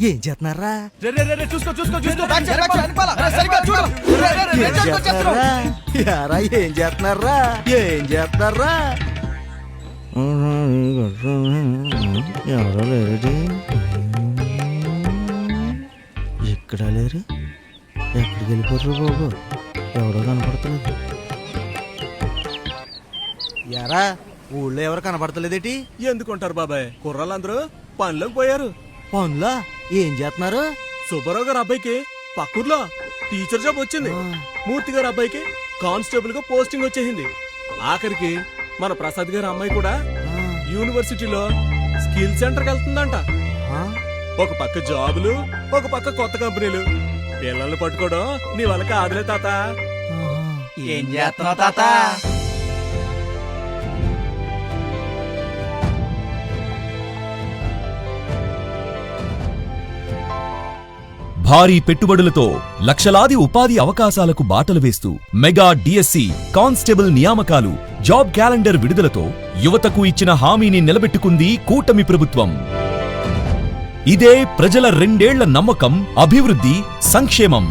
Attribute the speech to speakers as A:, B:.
A: ఏం చేస్తున్నారా? ఏం చేస్తున్నారా? ఏం చేస్తున్నారా? ఎవరో లేరు, ఇక్కడ లేరు, ఎక్కడికి వెళ్ళిపోతారు బాబు? ఎవరో కనపడతలేదు. యారా ఊళ్ళో ఎవరు కనపడతలేదేటి?
B: ఎందుకుంటారు బాబాయ్, కుర్రాళ్ళందరూ పనిలోకి పోయారు.
A: పనులా? ఏం చేస్తున్నారు?
B: సుబ్బారావు గారు అబ్బాయికి పక్కూర్లో టీచర్ జాబ్ వచ్చింది. మూర్తి గారు అబ్బాయికి కానిస్టేబుల్ గా పోస్టింగ్ వచ్చేసింది. ఆఖరికి మన ప్రసాద్ గారి అమ్మాయి కూడా యూనివర్సిటీలో స్కిల్ సెంటర్ వెళ్తుందంట. ఒక పక్క జాబులు, ఒక పక్క కొత్త కంపెనీలు. పిల్లల్ని పట్టుకోవడం నీ వల్ల కాదులే తాత.
A: ఏం చేస్తున్నావు తాత?
C: భారీ పెట్టుబడులతో లక్షలాది ఉపాధి అవకాశాలకు బాటలు వేస్తూ మెగా డిఎస్సి కానిస్టేబుల్ నియామకాలు, జాబ్ క్యాలెండర్ విడుదలతో యువతకు ఇచ్చిన హామీని నిలబెట్టుకుంది కూటమి ప్రభుత్వం. ఇదే ప్రజల 2 ఏళ్ల నమ్మకం, అభివృద్ధి, సంక్షేమం.